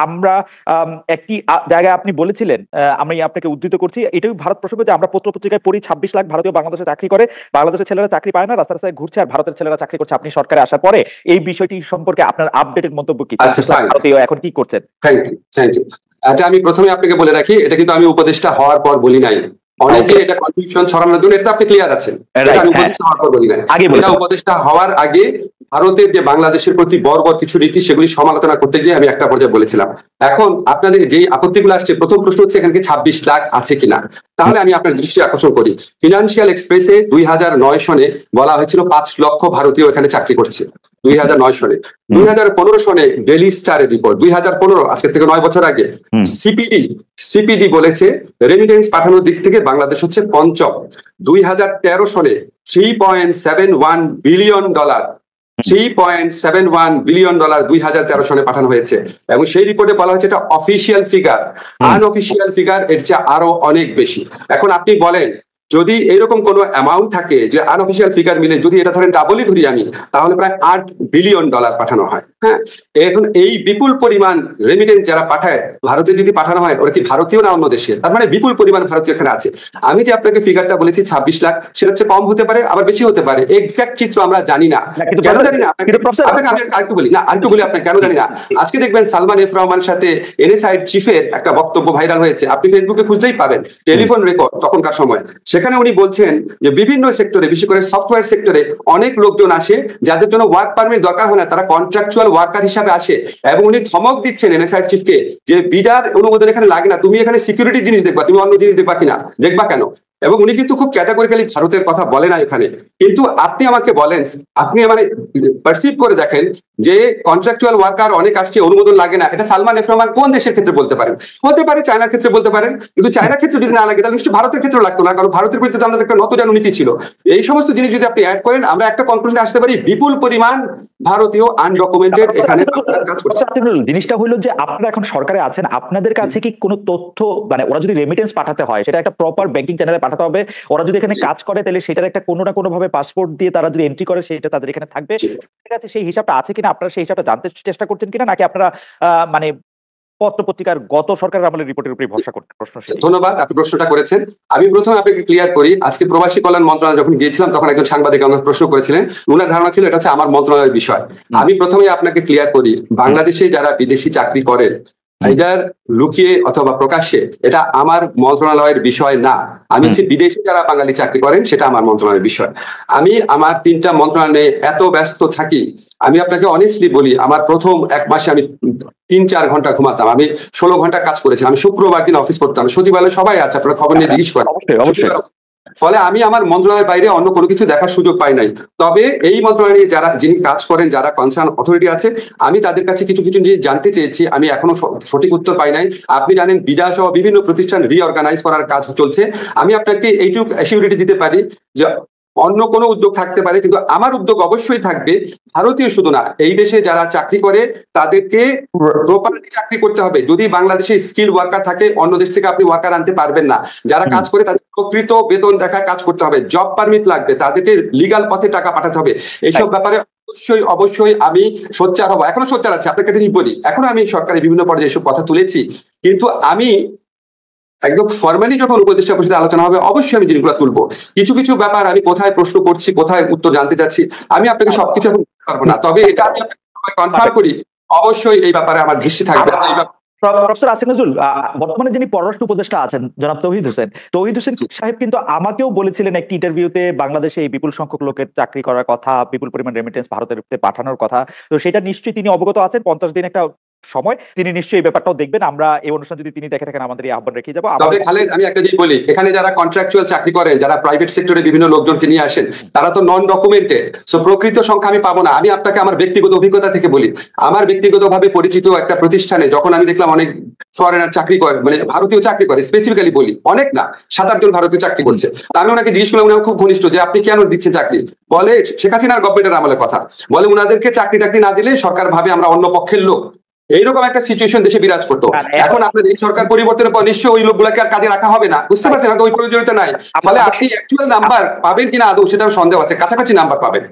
আমরা একটি জায়গায় আপনি বলেছিলেন, আমি আপনাকে উদ্ধৃত করছি, এটাই ভারত প্রসঙ্গ, যে আমরা পত্রিকায় পড়ি 26 লাখ ভারতীয় বাংলাদেশে চাকরি করে, বাংলাদেশের ছেলেরা চাকরি পায় না, রাস্তা রাস্তায় ঘুরছে, আর ভারতের ছেলেরা চাকরি করছে। আপনি সরকারে আসার পরে এই বিষয়টি সম্পর্কে আপনার আপডেটেড মন্তব্য কি? ভারতীয় এখন কি করছেন? Thank you. এটা আমি প্রথমে আপনাকে বলে রাখি, এটা কিন্তু আমি উপদেষ্টা হওয়ার পর বলি নাই। অনেকে এটা কনফিউশন ছড়ানোর জন্য, এটা আপনি ক্লিয়ার আছেন, আমি উপদেষ্টা হওয়ার পর বলি নাই। এটা উপদেষ্টা হওয়ার আগে ভারতের যে বাংলাদেশের প্রতি বর্বর কিছু রীতি, সেগুলি সমালোচনা করতে গিয়ে আমি একটা পর্যায়ে বলেছিলাম। এখন আপনাদের যেই আপত্তিগুলো আসছে, প্রথম প্রশ্ন হচ্ছে এখানে 26 লাখ আছে কিনা। তাহলে আমি আপনার দৃষ্টি আকর্ষণ করি, ফিনান্সিয়াল এক্সপ্রেসে 2009 সনে বলা হয়েছিল 5 লক্ষ ভারতীয় এখানে চাকরি করছে 2009 সনে। 2015 সনে ডেইলি স্টারের রিপোর্ট, 2015 আজকের থেকে 9 বছর আগে, সিপিডি বলেছে রেমিটেন্স পাঠানোর দিক থেকে বাংলাদেশ হচ্ছে পঞ্চম। 2013 সনে $3.71 বিলিয়ন 2013 সনে পাঠানো হয়েছে, এবং সেই রিপোর্টে বলা হয়েছে এটা অফিসিয়াল ফিগার। আনঅফিসিয়াল ফিগার এর চেয়ে আরো অনেক বেশি। এখন আপনি বলেন, যদি এরকম কোনো অ্যামাউন্ট থাকে যে আনঅফিসিয়াল ফিগার মিলে যদি এটা ধরেন ডাবলই ধরি আমি, তাহলে প্রায় $8 বিলিয়ন পাঠানো হয়। হ্যাঁ, এখন এই বিপুল পরিমাণ রেমিটেন্স যারা পাঠায় ভারতে যদি পাঠানো হয়, ওরা কি ভারতীয় না অন্য দেশের? তার মানে বিপুল পরিমাণ ভারতীয় এখানে আছে। আমি যে আপনাকে ফিগারটা বলেছি 26 লাখ, সেটা হচ্ছে কম হতে পারে, আবার বেশি হতে পারে। এক্সাক্ট চিত্র আমরা জানি না। কেন জানি না? আপনাকে আমি আরেকটু বলি আপনাকে কেন জানি না। আজকে দেখবেন সালমান এফ রহমানের সাথে এনএসআইড চিফের একটা বক্তব্য ভাইরাল হয়েছে, আপনি ফেসবুকে খুঁজলেই পাবেন, টেলিফোন রেকর্ড তখনকার সময়। সেখানে উনি বলছেন যে বিভিন্ন সেক্টরে, বিশেষ করে সফটওয়্যার সেক্টরে অনেক লোকজন আসে যাদের জন্য ওয়ার্ক পারমিট দরকার হয় না, তারা কন্ট্রাকচুয়াল ওয়ার্কার হিসাবে আসে। এবং উনি ধমক দিচ্ছেন এনএসআইড চিফকে যে বিডার অনুমোদন এখানে লাগে না, তুমি এখানে সিকিউরিটি জিনিস দেখবা, তুমি অন্য জিনিস দেখবা কিনা, দেখবা কেন? এবং উনি কিন্তু খুব ক্যাটাগরিক্যালি ভারতের কথা বলে না এখানে। কিন্তু আপনি আমাকে বলেন, আপনি মানে পারসিভ করে দেখেন যে কন্ট্রাকচুয়াল ওয়ার্কার অনেক আসছে, অনুমোদন লাগে না, এটা সালমান এফ রহমান কোন দেশের ক্ষেত্রে বলতে পারেন? হতে পারে চায়নার ক্ষেত্রে বলতে পারেন, কিন্তু চায়নার ক্ষেত্রে যদি না লাগে তাহলে নিশ্চয়ই ভারতের ক্ষেত্রে লাগতো না, কারণ ভারতের প্রতি আমাদের একটা নতজানু নীতি ছিল। এই সমস্ত জিনিস যদি আপনি অ্যাড করেন, আমরা একটা কনক্লুশনে আসতে পারি, বিপুল পরিমাণ ভারতীয় আনডকুমেন্টেড এখানে কাজ করছে। জিনিসটা হলো যে আপনারা এখন সরকারে আছেন, আপনাদের কাছে কি কোনো তথ্য, মানে ওরা যদি রেমিটেন্স পাঠাতে হয় সেটা একটা প্রপার ব্যাংকিং চ্যানেলে পাঠাতে হবে, ওরা যদি এখানে কাজ করে তাহলে সেটার একটা কোনো না কোনো ভাবে পাসপোর্ট দিয়ে তারা যদি এন্ট্রি করে সেটা তাদের এখানে থাকবে, ঠিক আছে? সেই হিসাবটা আছে কিনা, আপনারা সেই হিসাবটা জানতে চেষ্টা করছেন কিনা, নাকি আপনারা মানে পত্র পত্রিকার গত সরকারের আমলের রিপোর্টের উপরে ভরসা করতে? প্রশ্ন। ধন্যবাদ, আপনি প্রশ্নটা করেছেন। আমি প্রথমে আপনাকে ক্লিয়ার করি, আজকে প্রবাসী কল্যাণ মন্ত্রণালয় যখন গিয়েছিলাম তখন একজন সাংবাদিক আমাকে প্রশ্ন করেছিলেন, ওনার ধারণা ছিল এটা হচ্ছে আমার মন্ত্রণালয়ের বিষয়। আমি প্রথমে আপনাকে ক্লিয়ার করি, বাংলাদেশে যারা বিদেশি চাকরি করেন আইদার লুকিয়ে অথবা প্রকাশ্যে, এটা আমার মন্ত্রণালয়ের বিষয় না। আমি হচ্ছে বিদেশে যারা বাঙালি চাকরি করেন সেটা আমার মন্ত্রণালয়ের বিষয়। আমি আমার 3টা মন্ত্রণালয়ে এত ব্যস্ত থাকি, আমি আপনাকে অনেস্টলি বলি, আমার প্রথম 1 মাসে আমি 3-4 ঘন্টা ঘুমাতাম, আমি 16 ঘন্টা কাজ করেছিলাম। আমি শুক্রবার দিন অফিস করতাম, সচিবালয় সবাই আছে, আপনারা খবর নিয়ে জিজ্ঞেস করেন। ফলে আমি আমার মন্ত্রণালয়ের বাইরে অন্য কোনো কিছু দেখার সুযোগ পাই নাই। তবে এই মন্ত্রণালয়ে যিনি কাজ করেন, যারা কনসার্ন অথরিটি আছে, আমি তাদের কাছে কিছু জিনিস জানতে চেয়েছি, আমি এখনো সঠিক উত্তর পাই নাই। আপনি জানেন বিডা সহ বিভিন্ন প্রতিষ্ঠান রিঅর্গানাইজ করার কাজ চলছে। আমি আপনাকে এইটুকু অ্যাসিউরিটি দিতে পারি যে অন্য কোনো উদ্যোগ থাকতে পারে, কিন্তু আমার উদ্যোগ অবশ্যই থাকবে ভারতীয় শুধু না, এই দেশে যারা চাকরি করে তাদেরকে প্রপারলি চাকরি করতে হবে। যদি বাংলাদেশে স্কিল ওয়ার্কার থাকে, অন্য দেশ থেকে আপনি ওয়ার্কার আনতে পারবেন না। যারা কাজ করে তাদের প্রকৃত বেতন দেখা কাজ করতে হবে, জব পারমিট লাগবে, তাদেরকে লিগাল পথে টাকা পাঠাতে হবে। এইসব ব্যাপারে অবশ্যই আমি সোচ্চার হবো, এখনো সোচ্চার আছে। আপনাকে যদি বলি, এখনো আমি সরকারের বিভিন্ন পর্যায়ে এসব কথা তুলেছি, কিন্তু আমি একদম ফর্মালি যখন উপদেষ্টা পরিষদে আলোচনা হবে অবশ্যই আমি জিনিসগুলো তুলবো। কিছু ব্যাপার আমি কোথায় প্রশ্ন করছি, কোথায় উত্তর জানতে চাচ্ছি, আমি আপনাকে সবকিছু এখন বলতে পারবো না। তবে এটা আমি আপনাকে কনফার্ম করি, অবশ্যই এই ব্যাপারে আমার দৃষ্টি থাকবে। প্রফেসর আসিফ নজরুল, বর্তমানে যিনি পররাষ্ট্র উপদেষ্টা আছেন জনাব তৌহিদ হোসেন সাহেব কিন্তু আমাকেও বলেছিলেন একটি ইন্টারভিউতে বাংলাদেশে এই বিপুল সংখ্যক লোকের চাকরি করার কথা, বিপুল পরিমাণ রেমিটেন্স ভারতের পাঠানোর কথা। তো সেটা নিশ্চয়ই তিনি অবগত আছেন। 50 দিন একটা সময়, তিনি নিশ্চয়ই এই ব্যাপারটাও দেখবেন। আমরা এই অনুষ্ঠান যদি তিনি দেখে থাকেন আমাদের এই আহ্বান রেখে যাবো। তবে খালেদ, আমি একটা জিনিস বলি, এখানে যারা কন্ট্রাকচুয়াল চাকরি করেন, যারা প্রাইভেট সেক্টরে বিভিন্ন লোকজনকে নিয়ে আসেন, তারা তো নন ডকুমেন্টেড। সো প্রকৃত সংখ্যা আমি পাবো না। আমি আপনাকে আমার ব্যক্তিগত অভিজ্ঞতা থেকে বলি, আমার ব্যক্তিগতভাবে পরিচিত একটা প্রতিষ্ঠানে যখন আমি দেখলাম অনেক ফরেনার চাকরি করে, মানে ভারতীয় চাকরি করে, স্পেসিফিক্যালি বলি অনেক না, 7-8 জন ভারতীয় চাকরি করছে। আমি ওনাকে জিজ্ঞেস করলাম, উনি খুব ঘনিষ্ঠ, যে আপনি কেন দিচ্ছেন চাকরি? বলে শেখ হাসিনার গভর্নমেন্টের আমলের কথা। বলে উনাদেরকে চাকরি টাকরি না দিলে সরকার ভাবে আমরা অন্য পক্ষের লোক। এইরকম একটা সিচুয়েশন দেশে বিরাজ করতো। এখন আপনার এই সরকার পরিবর্তনের পর নিশ্চয়ই ওই লোকগুলাকে আর কাজে রাখা হবে না, বুঝতে পারছেন? ওই প্রয়োজনীয়তা নাই। ফলে আপনি অ্যাকচুয়াল নাম্বার পাবেন কিনা আদৌ সেটাও সন্দেহ আছে, কাছাকাছি নাম্বার পাবেন।